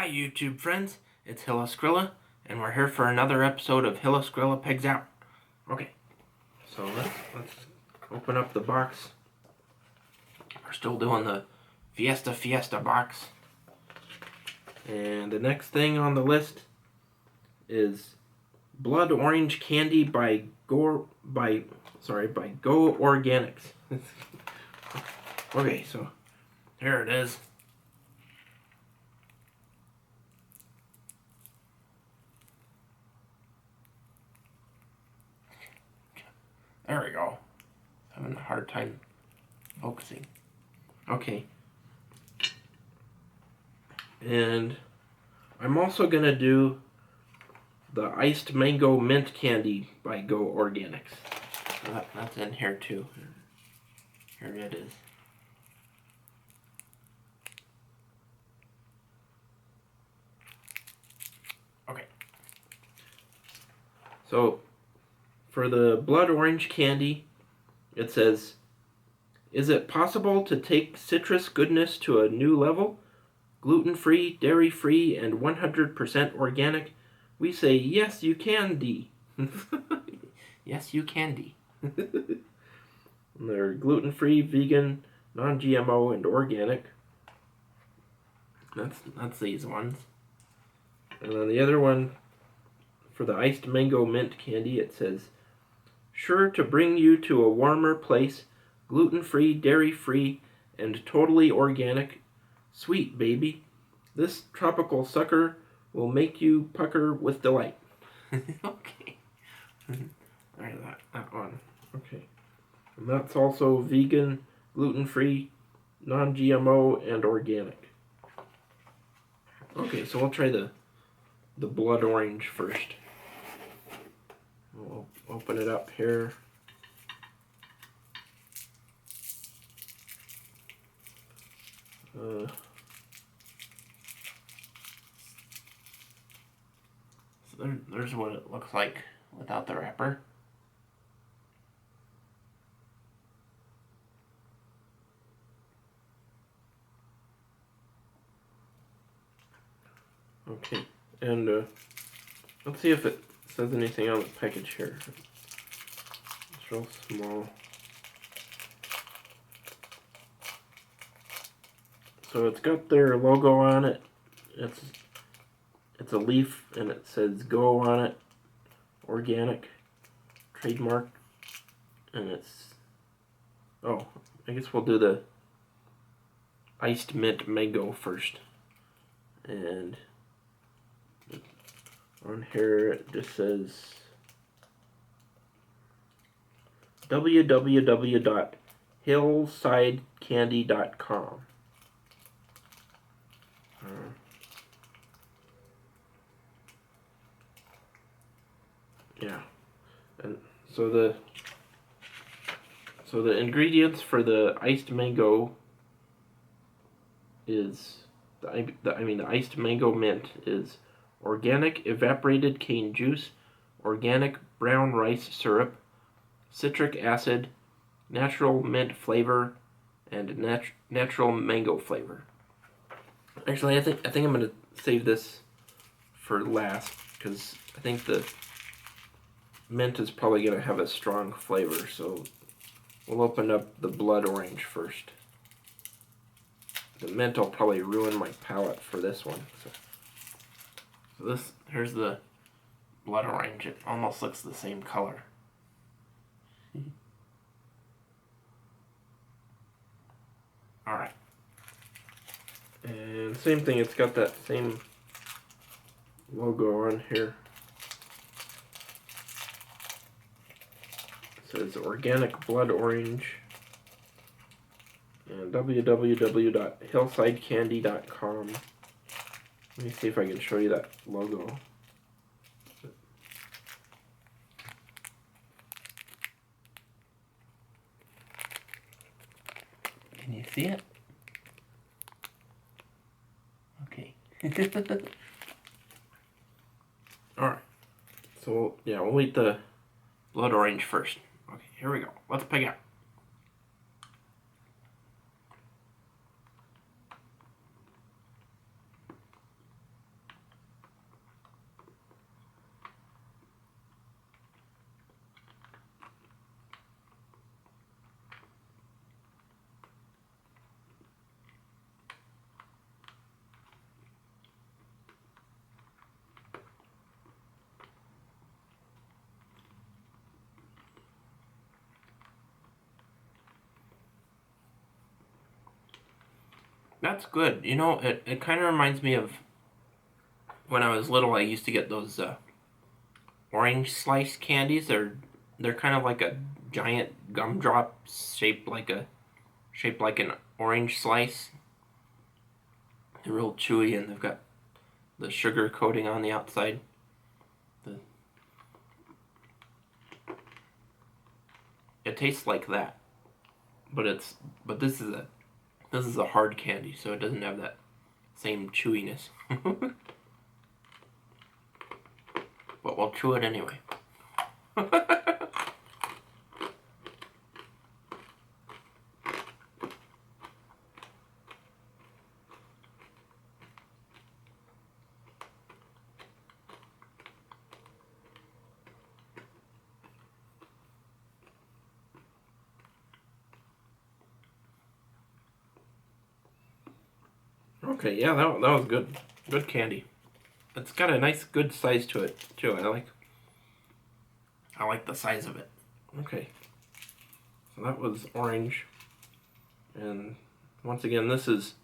Hi YouTube friends, it's Hilla Skrilla, and we're here for another episode of Hilla Skrilla Pigs Out. Okay, so let's open up the box. We're still doing the Fiesta box. And the next thing on the list is Blood Orange Candy by GoOrganics. Okay, so here it is. There we go. Having a hard time focusing. Okay. And I'm also going to do the Iced Mango Mint Candy by GoOrganics. That's in here too. Here it is. Okay. So, for the Blood Orange Candy, it says, "Is it possible to take citrus goodness to a new level? Gluten-free, dairy-free, and 100% organic? We say, yes, you can, D." Yes, you can, D. They're gluten-free, vegan, non-GMO, and organic. That's these ones. And then the other one, for the Iced Mango Mint Candy, it says, "Sure to bring you to a warmer place, gluten-free, dairy-free, and totally organic. Sweet, baby. This tropical sucker will make you pucker with delight." Okay. Alright, that one. Okay. And that's also vegan, gluten-free, non-GMO, and organic. Okay, so we'll try the blood orange first. We'll open it up here. So there's what it looks like without the wrapper. Okay, and let's see if it says anything on the package here. It's real small. So it's got their logo on it. It's a leaf and it says Go on it. Organic. Trademark. And it's... oh, I guess we'll do the Iced Mint Mango first. And on here it just says www.hillsidecandy.com. Yeah, and so the ingredients for the iced mango is the iced mango mint is organic evaporated cane juice, organic brown rice syrup, citric acid, natural mint flavor, and natural mango flavor. Actually, I think I'm gonna save this for last because I think the mint is probably gonna have a strong flavor. So we'll open up the blood orange first. The mint will probably ruin my palate for this one. So here's the blood orange. It almost looks the same color. Alright. And same thing, it's got that same logo on here. It says organic blood orange. And www.hillsidecandy.com. Let me see if I can show you that logo. Can you see it? Okay. Alright. So, yeah, we'll eat the blood orange first. Okay, here we go. Let's pick out. That's good. You know, it kind of reminds me of when I was little. I used to get those orange slice candies. They're kind of like a giant gumdrop shaped like an orange slice. They're real chewy and they've got the sugar coating on the outside. It tastes like that, but this is a hard candy, so it doesn't have that same chewiness. But we'll chew it anyway. Okay, yeah, that was good. Good candy. It's got a nice, good size to it too. I like the size of it. Okay, so that was orange, and once again, this is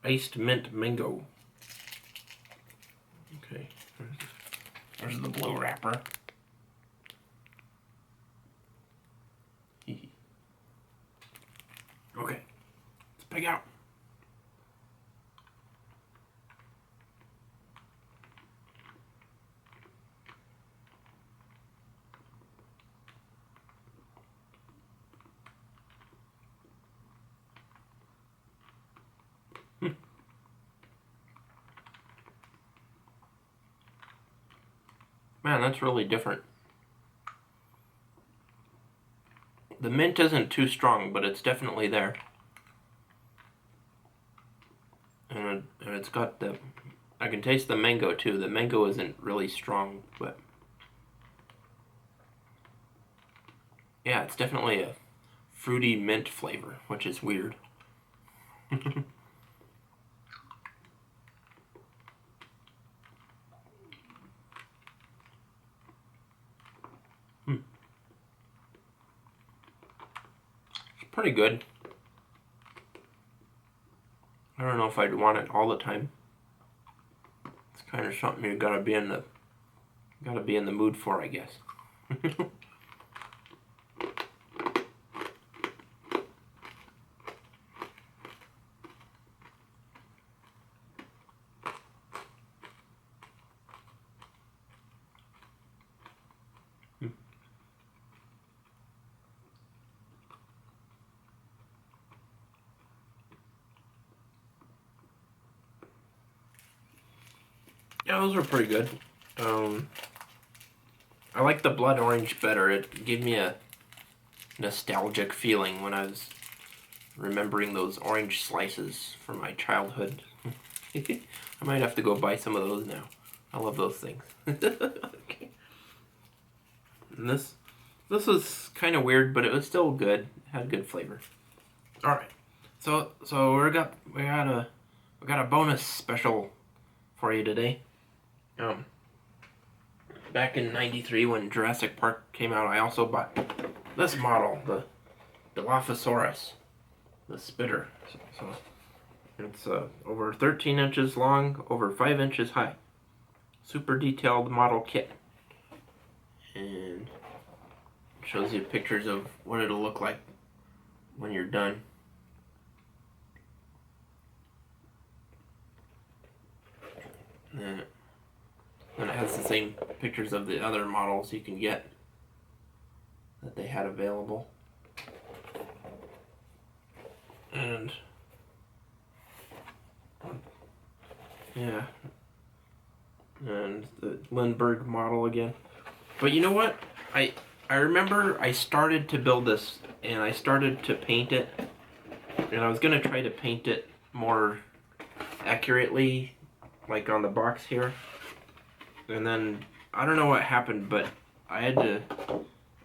iced mint mango. Okay, there's the blue wrapper. Okay, let's pick out. Man, that's really different. The mint isn't too strong, but it's definitely there. And it's got the... I can taste the mango too. The mango isn't really strong, but... yeah, it's definitely a fruity mint flavor, which is weird. Pretty good. I don't know if I'd want it all the time. It's kind of something you gotta be in the mood for, I guess. Yeah, those are pretty good. I like the blood orange better. It gave me a nostalgic feeling when I was remembering those orange slices from my childhood. I might have to go buy some of those now. I love those things. Okay. And this was kind of weird, but it was still good. It had good flavor. All right. So we got a bonus special for you today. Back in '93 when Jurassic Park came out, I also bought this model, the Dilophosaurus, the spitter. So it's over 13 inches long, over 5 inches high. Super detailed model kit. And it shows you pictures of what it'll look like when you're done. And it has the same pictures of the other models you can get that they had available. And yeah, and the Lindbergh model again. But you know what? I remember I started to build this and I started to paint it, and I was gonna try to paint it more accurately, like on the box here. And then I don't know what happened, but I had to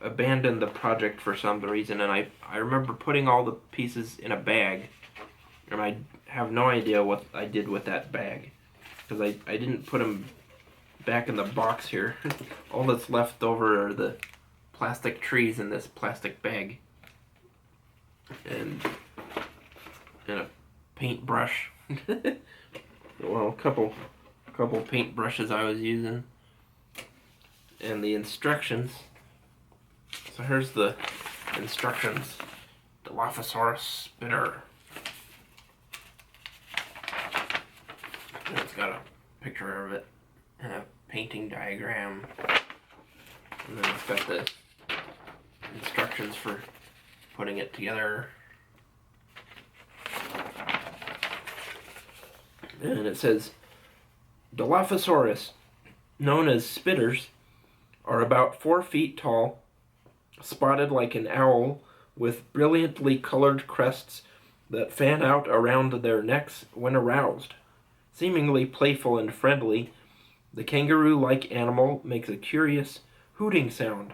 abandon the project for some reason, and I remember putting all the pieces in a bag, and I have no idea what I did with that bag, because I didn't put them back in the box here. All that's left over are the plastic trees in this plastic bag. And paintbrush. Well, a couple paintbrushes I was using. And the instructions. So here's the instructions. Dilophosaurus spitter. And it's got a picture of it and a painting diagram. And then it's got the instructions for putting it together. And it says, Dilophosaurus, known as spitters, are about 4 feet tall, spotted like an owl, with brilliantly colored crests that fan out around their necks when aroused. Seemingly playful and friendly, the kangaroo-like animal makes a curious hooting sound,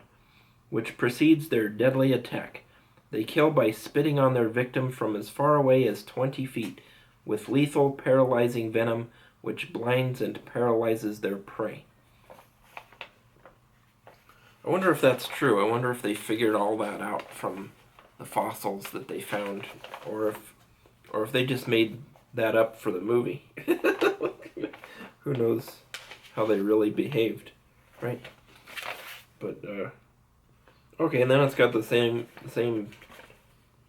which precedes their deadly attack. They kill by spitting on their victim from as far away as 20 feet, with lethal, paralyzing venom which blinds and paralyzes their prey. I wonder if that's true. I wonder if they figured all that out from the fossils that they found, or if they just made that up for the movie. Who knows how they really behaved, right? But okay, and then it's got the same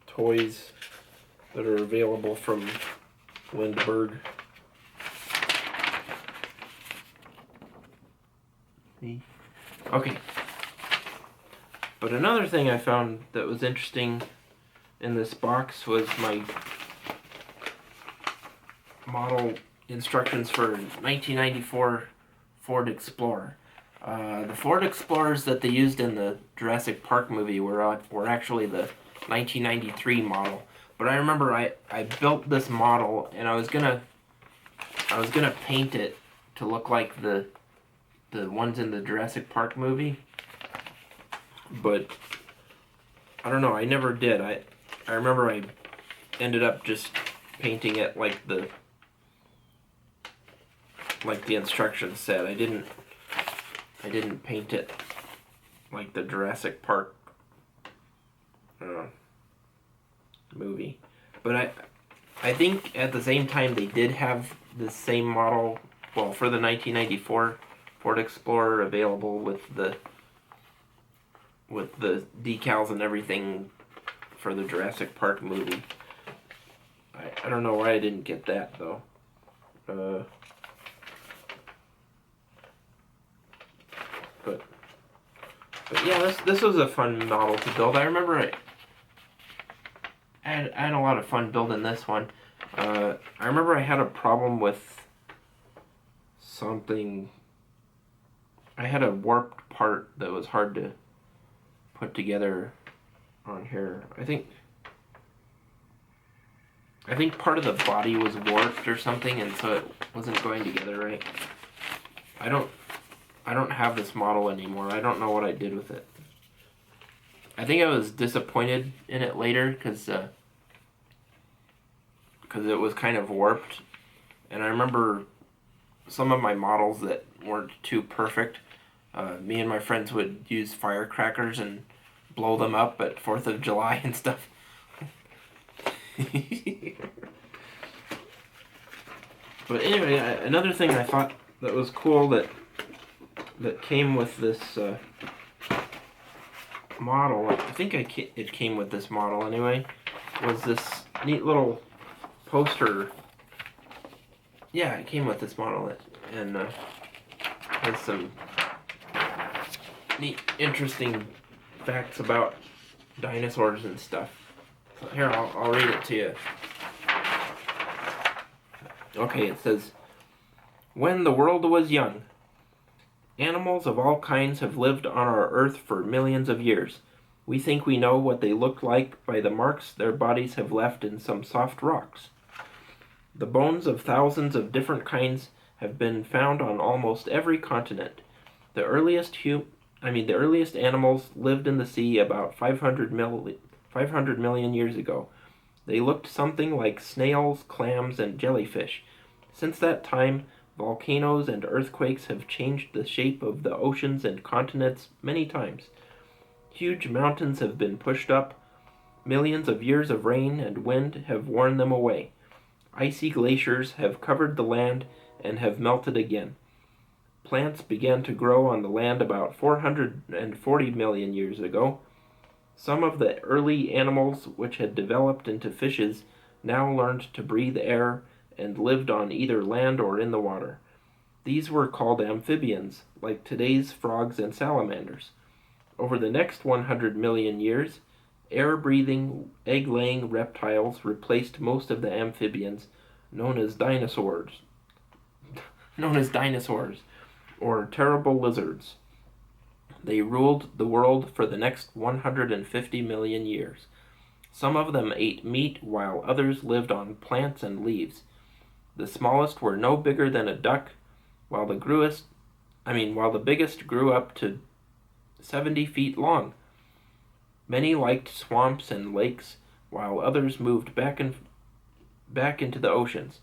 toys that are available from Lindbergh. Okay. But another thing I found that was interesting in this box was my model instructions for 1994 Ford Explorer. The Ford Explorers that they used in the Jurassic Park movie were actually the 1993 model. But I remember I built this model and I was gonna paint it to look like the ones in the Jurassic Park movie. But I don't know, I never did. I remember I ended up just painting it like the instructions said. I didn't paint it like the Jurassic Park movie. But I think at the same time they did have the same model, well, for the 1994 Ford Explorer available with the decals and everything for the Jurassic Park movie. I don't know why I didn't get that though. But yeah, this was a fun model to build. I remember I had a lot of fun building this one. I remember I had a problem with something. I had a warped part that was hard to put together on here. I think part of the body was warped or something, and so it wasn't going together right. I don't have this model anymore. I don't know what I did with it. I think I was disappointed in it later because it was kind of warped, and I remember some of my models that weren't too perfect. Me and my friends would use firecrackers and blow them up at 4th of July and stuff. But anyway, another thing I thought that was cool that came with this model, I think it came with this model anyway, was this neat little poster. Yeah, it came with this model, and has some neat, interesting facts about dinosaurs and stuff. So here, I'll read it to you. Okay, it says, when the world was young, animals of all kinds have lived on our earth for millions of years. We think we know what they looked like by the marks their bodies have left in some soft rocks. The bones of thousands of different kinds have been found on almost every continent. The earliest animals lived in the sea about 500 million years ago. They looked something like snails, clams, and jellyfish. Since that time, volcanoes and earthquakes have changed the shape of the oceans and continents many times. Huge mountains have been pushed up. Millions of years of rain and wind have worn them away. Icy glaciers have covered the land and have melted again. Plants began to grow on the land about 440 million years ago. Some of the early animals which had developed into fishes now learned to breathe air and lived on either land or in the water. These were called amphibians, like today's frogs and salamanders. Over the next 100 million years, air-breathing, egg-laying reptiles replaced most of the amphibians, known as dinosaurs, or terrible lizards. They ruled the world for the next 150 million years. Some of them ate meat, while others lived on plants and leaves. The smallest were no bigger than a duck, while the biggest grew up to 70 feet long. Many liked swamps and lakes, while others moved back into the oceans.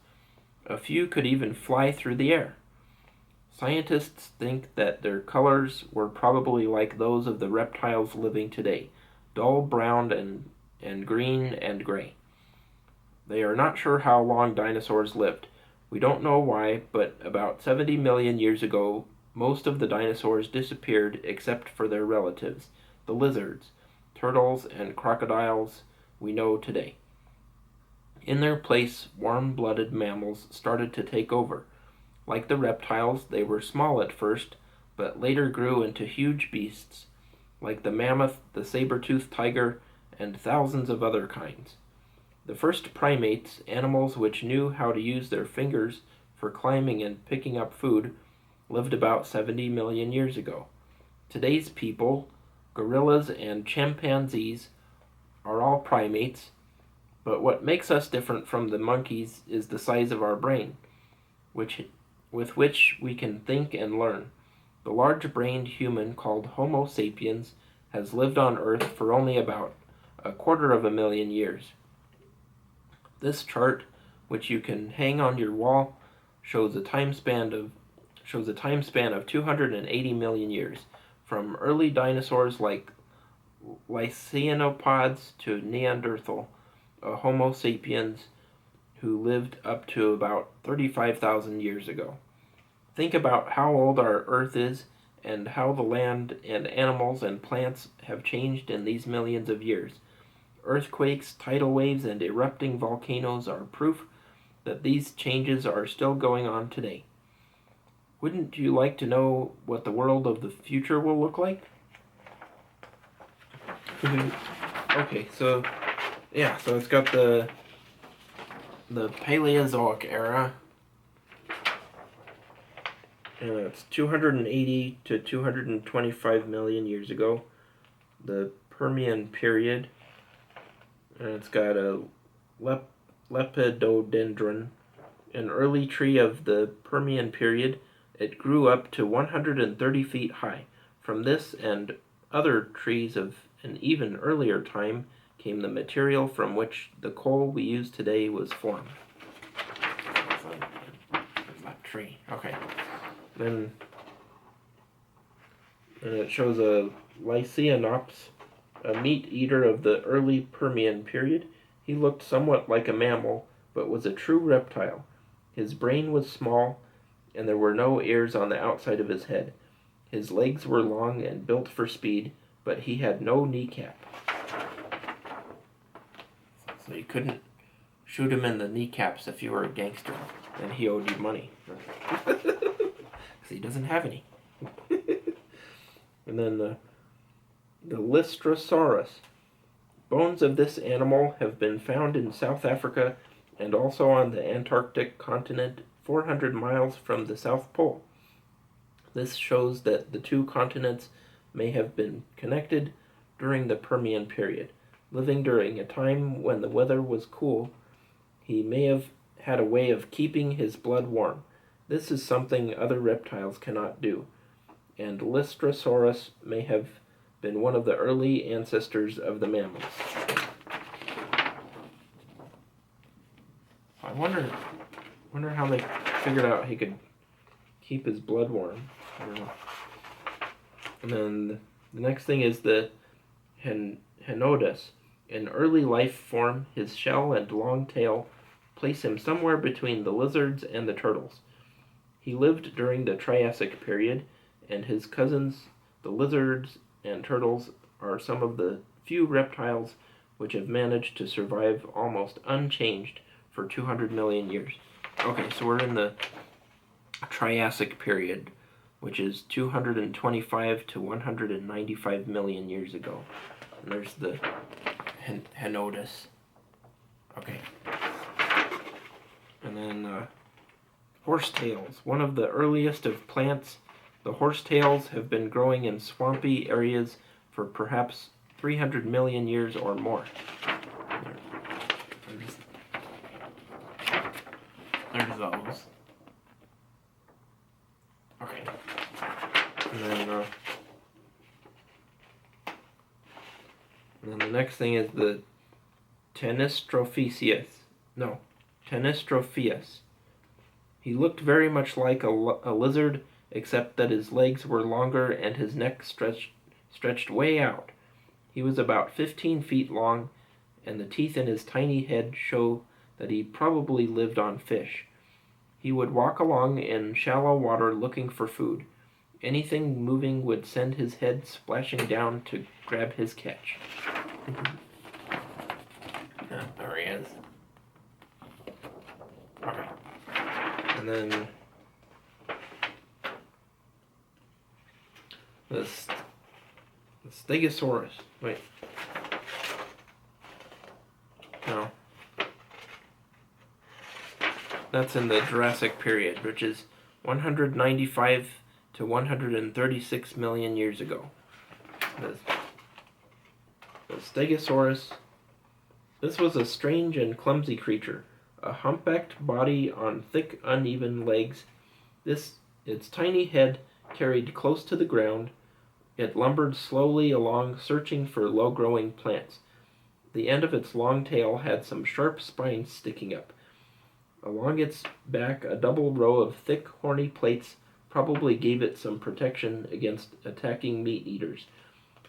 A few could even fly through the air. Scientists think that their colors were probably like those of the reptiles living today, dull brown and green and gray. They are not sure how long dinosaurs lived. We don't know why, but about 70 million years ago, most of the dinosaurs disappeared except for their relatives, the lizards, turtles, and crocodiles we know today. In their place, warm-blooded mammals started to take over. Like the reptiles, they were small at first, but later grew into huge beasts, like the mammoth, the saber-toothed tiger, and thousands of other kinds. The first primates, animals which knew how to use their fingers for climbing and picking up food, lived about 70 million years ago. Today's people, gorillas and chimpanzees, are all primates, but what makes us different from the monkeys is the size of our brain, with which we can think and learn. The large-brained human called Homo sapiens has lived on Earth for only about 250,000 years. This chart, which you can hang on your wall, shows a time span of 280 million years, from early dinosaurs like Lycaenopods to Neanderthal, a Homo sapiens who lived up to about 35,000 years ago. Think about how old our Earth is and how the land and animals and plants have changed in these millions of years. Earthquakes, tidal waves, and erupting volcanoes are proof that these changes are still going on today. Wouldn't you like to know what the world of the future will look like? Okay, so it's got the Paleozoic era, and it's 280 to 225 million years ago. The Permian period, and it's got a lepidodendron, an early tree of the Permian period. It grew up to 130 feet high. From this and other trees of an even earlier time came the material from which the coal we use today was formed. There's that tree. Okay. Then it shows a Lycaenops, a meat eater of the early Permian period. He looked somewhat like a mammal, but was a true reptile. His brain was small, and there were no ears on the outside of his head. His legs were long and built for speed, but he had no kneecap. So you couldn't shoot him in the kneecaps if you were a gangster, and he owed you money. Because he doesn't have any. And then the Lystrosaurus. Bones of this animal have been found in South Africa and also on the Antarctic continent 400 miles from the South Pole. This shows that the two continents may have been connected during the Permian period. Living during a time when the weather was cool, he may have had a way of keeping his blood warm. This is something other reptiles cannot do, and Lystrosaurus may have been one of the early ancestors of the mammals. I wonder how they figured out he could keep his blood warm. I don't know. And then the next thing is the Henodus. An early life form, his shell and long tail place him somewhere between the lizards and the turtles. He lived during the Triassic period, and his cousins, the lizards and turtles, are some of the few reptiles which have managed to survive almost unchanged for 200 million years. Okay, so we're in the Triassic period, which is 225 to 195 million years ago. And there's the Henotus. Okay. And then horsetails. One of the earliest of plants, the horsetails have been growing in swampy areas for perhaps 300 million years or more. There's those. Okay. And then the next thing is the Tenistropheus. No, Tenistropheus. He looked very much like a lizard, except that his legs were longer and his neck stretched way out. He was about 15 feet long, and the teeth in his tiny head show that he probably lived on fish. He would walk along in shallow water looking for food. Anything moving would send his head splashing down to grab his catch. There he is. Okay. And then the Stegosaurus. Wait. No. That's in the Jurassic period, which is 195 to 136 million years ago. The Stegosaurus. This was a strange and clumsy creature, a humpbacked body on thick, uneven legs. Its tiny head carried close to the ground. It lumbered slowly along, searching for low-growing plants. The end of its long tail had some sharp spines sticking up. Along its back, a double row of thick, horny plates probably gave it some protection against attacking meat eaters.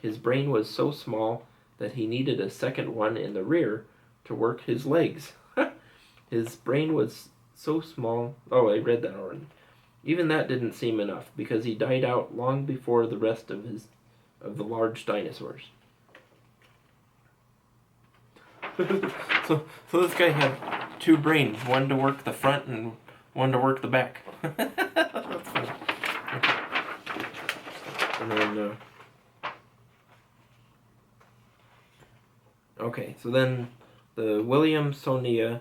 His brain was so small that he needed a second one in the rear to work his legs. His brain was so small. Oh, I read that already. Even that didn't seem enough, because he died out long before the rest of the large dinosaurs. So this guy had two brains, one to work the front and one to work the back. That's funny. Okay. And then okay, so then the Williamsonia,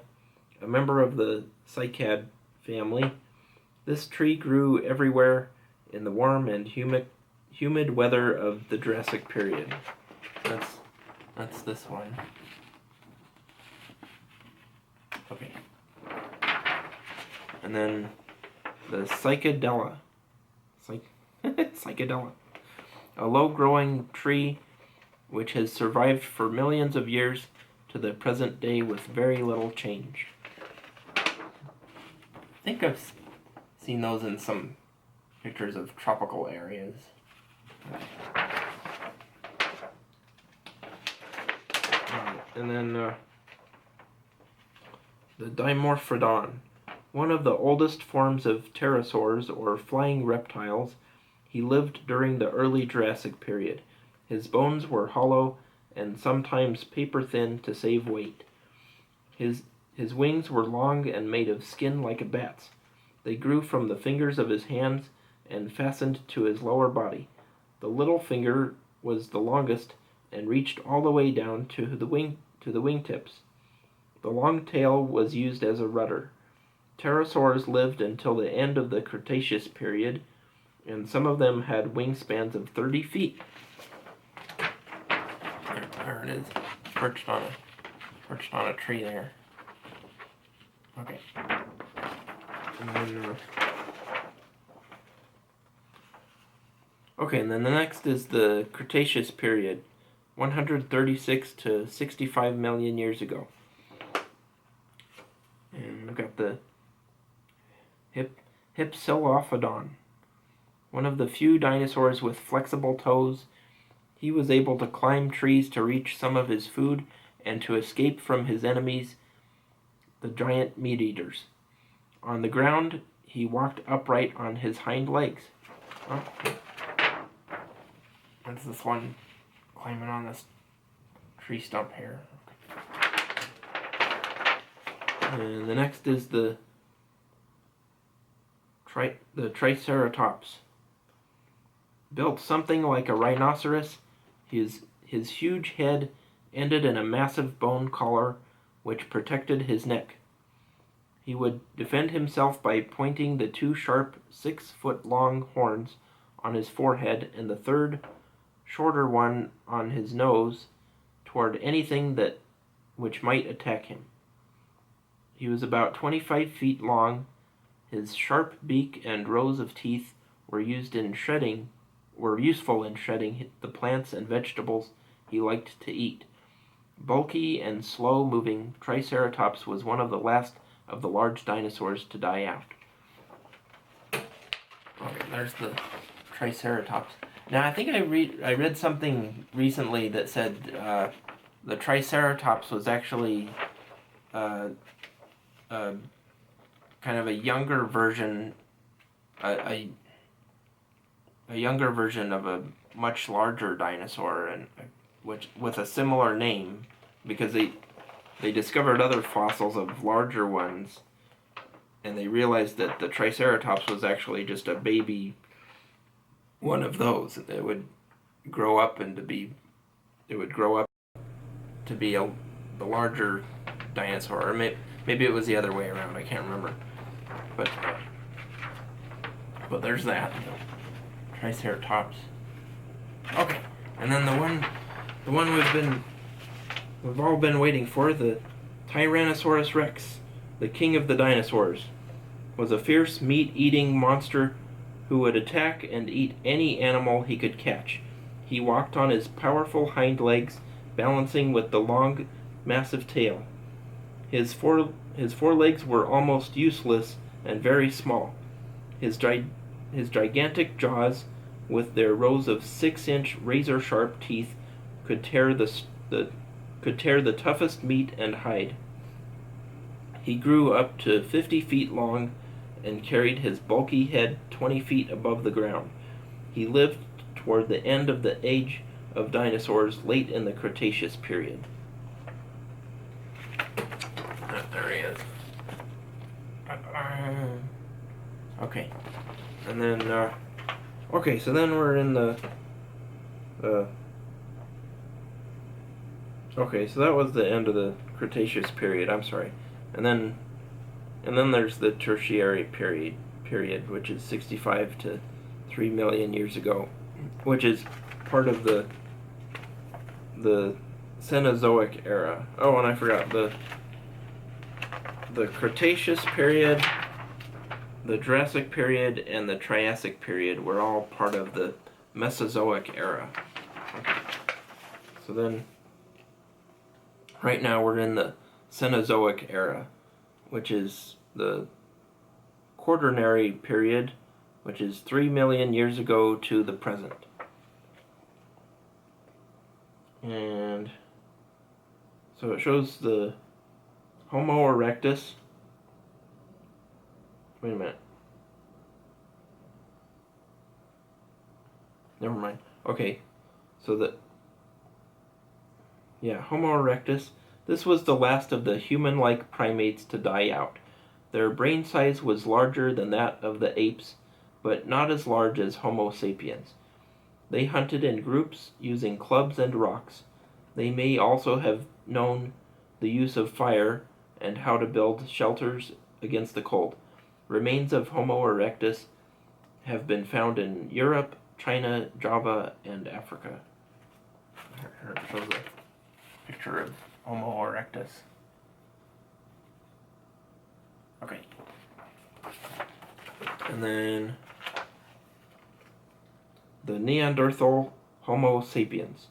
a member of the cycad family. This tree grew everywhere in the warm and humid weather of the Jurassic period. That's this one. Okay. And then the Cycadella. Cycadella. A low-growing tree which has survived for millions of years to the present day with very little change. I think I've seen those in some pictures of tropical areas. And then the Dimorphodon, one of the oldest forms of pterosaurs or flying reptiles. He lived during the early Jurassic period. His bones were hollow and sometimes paper-thin to save weight. His wings were long and made of skin like a bat's. They grew from the fingers of his hands and fastened to his lower body. The little finger was the longest and reached all the way down to the wingtips. The long tail was used as a rudder. Pterosaurs lived until the end of the Cretaceous period, and some of them had wingspans of 30 feet. There it is, perched on a tree there. Okay. And then the next is the Cretaceous period, 136 to 65 million years ago. And we've got the Hypsilophodon, one of the few dinosaurs with flexible toes. He was able to climb trees to reach some of his food and to escape from his enemies. the giant meat eaters. On the ground, he walked upright on his hind legs. Oh, that's this one climbing on this tree stump here. And the next is the Triceratops. Built something like a rhinoceros, his huge head ended in a massive bone collar which protected his neck. He would defend himself by pointing the two sharp 6-foot-long horns on his forehead and the third, shorter one on his nose toward anything which might attack him. He was about 25 feet long. His sharp beak and rows of teeth were useful in shredding the plants and vegetables he liked to eat. Bulky and slow-moving, Triceratops was one of the last of the large dinosaurs to die out. Okay, there's the Triceratops. Now, I think I read something recently that said the Triceratops was actually kind of a younger version, a younger version of a much larger dinosaur, and which with a similar name, because they discovered other fossils of larger ones, and they realized that the Triceratops was actually just a baby one of those. It would grow up to be the larger dinosaur, or maybe it was the other way around. I can't remember, but there's that Triceratops. Okay, and then the one we've all been waiting for, the Tyrannosaurus Rex, the king of the dinosaurs, was a fierce meat-eating monster who would attack and eat any animal he could catch. He walked on his powerful hind legs, balancing with the long, massive tail. His forelegs were almost useless and very small. His gigantic jaws, with their rows of 6-inch razor-sharp teeth, could tear the toughest meat and hide. He grew up to 50 feet long and carried his bulky head 20 feet above the ground. He lived toward the end of the age of dinosaurs late in the Cretaceous period. There he is. Okay. And then, okay, so then we're in the, okay, so that was the end of the Cretaceous period, I'm sorry. And then there's the Tertiary period, which is 65 to 3 million years ago, which is part of the Cenozoic era. Oh, and I forgot, the Cretaceous period, the Jurassic period, and the Triassic period were all part of the Mesozoic era. Okay. So then, right now we're in the Cenozoic era, which is the Quaternary period, which is 3 million years ago to the present. And so it shows the Homo erectus. Wait a minute. Never mind. Okay, so Homo erectus. This was the last of the human-like primates to die out. Their brain size was larger than that of the apes, but not as large as Homo sapiens. They hunted in groups using clubs and rocks. They may also have known the use of fire and how to build shelters against the cold. Remains of Homo erectus have been found in Europe, China, Java, and Africa. Here it shows a picture of Homo erectus. Okay. And then the Neanderthal Homo sapiens.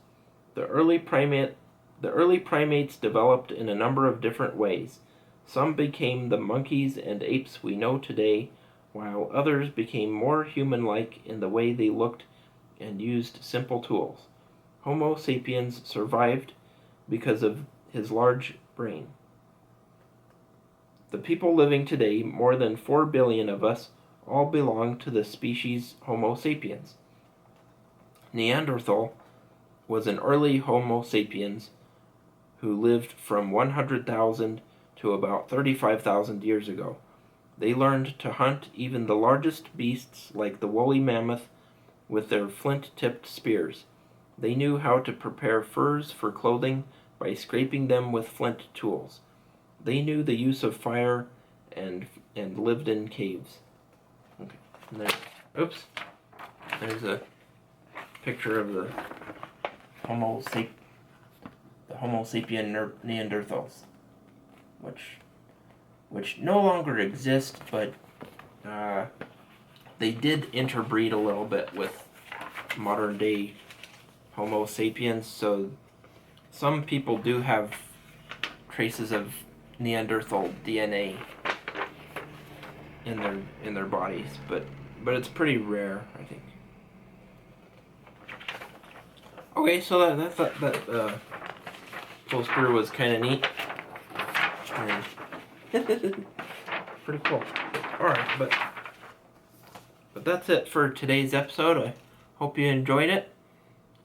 The early primates developed in a number of different ways. Some became the monkeys and apes we know today, while others became more human-like in the way they looked and used simple tools. Homo sapiens survived because of his large brain. The people living today, more than 4 billion of us, all belong to the species Homo sapiens. Neanderthal was an early Homo sapiens who lived from 100,000 to about 35,000 years ago. They learned to hunt even the largest beasts like the woolly mammoth with their flint-tipped spears. They knew how to prepare furs for clothing by scraping them with flint tools. They knew the use of fire and lived in caves. Okay. Oops. There's a picture of the Homo sapien Neanderthals, which no longer exist, but they did interbreed a little bit with modern day Homo sapiens, so some people do have traces of Neanderthal DNA in their bodies, but it's pretty rare, I think. Okay, so that poster was kind of neat. Pretty cool. All right, but that's it for today's episode. I hope you enjoyed it,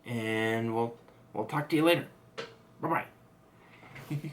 and we'll talk to you later. Bye bye.